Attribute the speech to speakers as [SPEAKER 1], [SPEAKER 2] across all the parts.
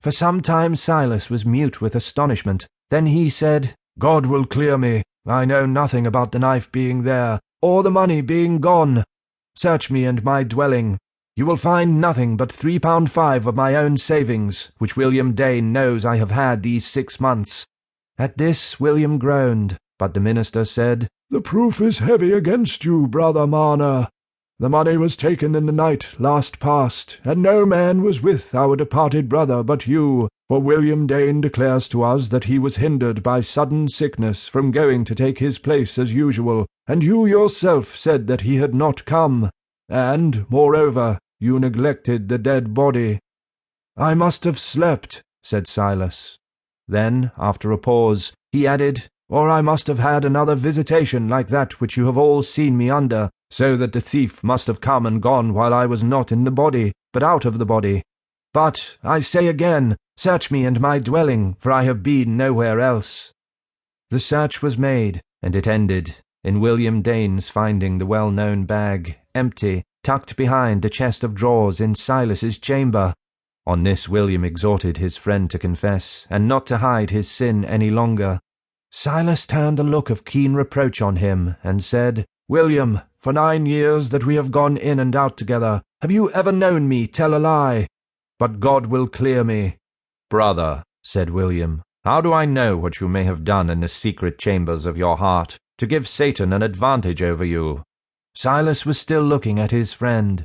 [SPEAKER 1] For some time Silas was mute with astonishment. Then he said, "God will clear me. I know nothing about the knife being there, or the money being gone. Search me and my dwelling. You will find nothing but £3.5 of my own savings, which William Dane knows I have had these 6 months." At this William groaned, but the minister said, "The proof is heavy against you, brother Marner. The money was taken in the night last past, and no man was with our departed brother but you, for William Dane declares to us that he was hindered by sudden sickness from going to take his place as usual, and you yourself said that he had not come, and, moreover, you neglected the dead body." "I must have slept," said Silas. Then, after a pause, he added, "Or I must have had another visitation like that which you have all seen me under, so that the thief must have come and gone while I was not in the body, but out of the body. But, I say again, search me and my dwelling, for I have been nowhere else." The search was made, and it ended in William Dane's finding the well-known bag, empty, tucked behind a chest of drawers in Silas's chamber. On this William exhorted his friend to confess, and not to hide his sin any longer. Silas turned a look of keen reproach on him, and said, "William, for 9 years that we have gone in and out together, have you ever known me tell a lie? But God will clear me."
[SPEAKER 2] "Brother," said William, "how do I know what you may have done in the secret chambers of your heart, to give Satan an advantage over you?"
[SPEAKER 1] Silas was still looking at his friend.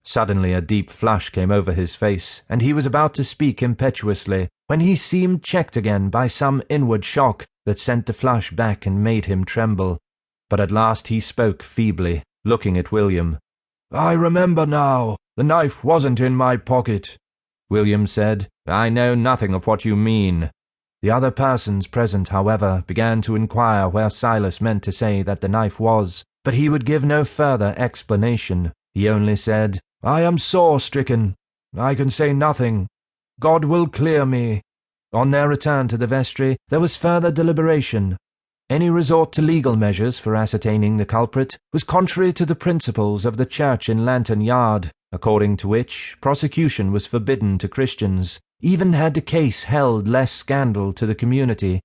[SPEAKER 1] Suddenly a deep flush came over his face, and he was about to speak impetuously, when he seemed checked again by some inward shock that sent the flush back and made him tremble. But at last he spoke feebly, looking at William. "I remember now. The knife wasn't in my pocket."
[SPEAKER 2] William said, "I know nothing of what you mean."
[SPEAKER 1] The other persons present, however, began to inquire where Silas meant to say that the knife was, but he would give no further explanation. He only said, "I am sore-stricken. I can say nothing. God will clear me." On their return to the vestry, there was further deliberation. Any resort to legal measures for ascertaining the culprit was contrary to the principles of the church in Lantern Yard, according to which prosecution was forbidden to Christians, even had the case held less scandal to the community.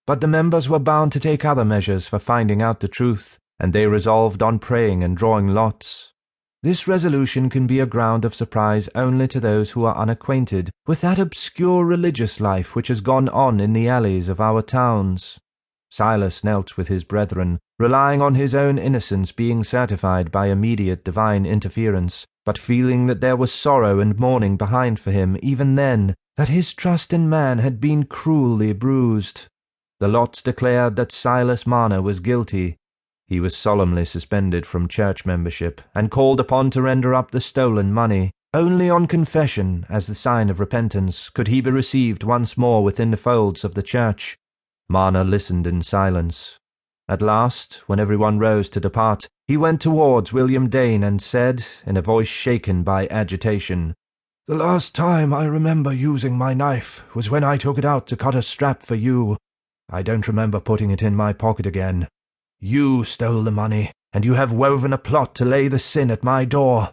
[SPEAKER 1] But the members were bound to take other measures for finding out the truth, and they resolved on praying and drawing lots. This resolution can be a ground of surprise only to those who are unacquainted with that obscure religious life which has gone on in the alleys of our towns. Silas knelt with his brethren, relying on his own innocence being certified by immediate divine interference, but feeling that there was sorrow and mourning behind for him even then, that his trust in man had been cruelly bruised. The lots declared that Silas Marner was guilty. He was solemnly suspended from church membership and called upon to render up the stolen money. Only on confession, as the sign of repentance, could he be received once more within the folds of the church. Marner listened in silence. At last, when everyone rose to depart, he went towards William Dane and said, in a voice shaken by agitation, "The last time I remember using my knife was when I took it out to cut a strap for you. I don't remember putting it in my pocket again. You stole the money, and you have woven a plot to lay the sin at my door.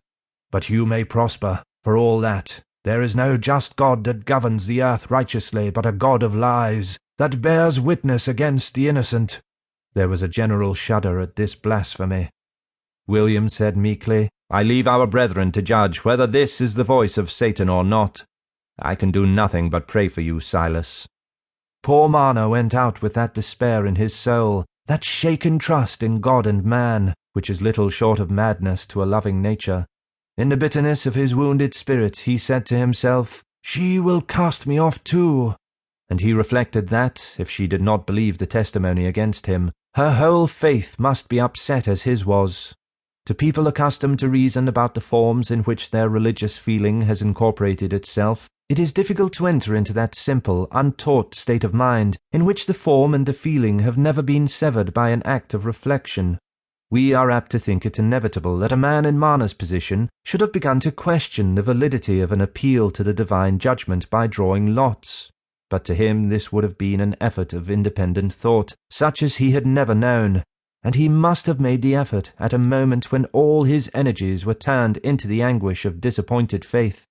[SPEAKER 1] But you may prosper, for all that. There is no just God that governs the earth righteously, but a God of lies, that bears witness against the innocent." There was a general shudder at this blasphemy.
[SPEAKER 2] William said meekly, "I leave our brethren to judge whether this is the voice of Satan or not. I can do nothing but pray for you, Silas."
[SPEAKER 1] Poor Marner went out with that despair in his soul, that shaken trust in God and man, which is little short of madness to a loving nature. In the bitterness of his wounded spirit he said to himself, "She will cast me off too." And he reflected that, if she did not believe the testimony against him, her whole faith must be upset as his was. To people accustomed to reason about the forms in which their religious feeling has incorporated itself, it is difficult to enter into that simple, untaught state of mind in which the form and the feeling have never been severed by an act of reflection. We are apt to think it inevitable that a man in Marner's position should have begun to question the validity of an appeal to the divine judgment by drawing lots. But to him this would have been an effort of independent thought, such as he had never known, and he must have made the effort at a moment when all his energies were turned into the anguish of disappointed faith.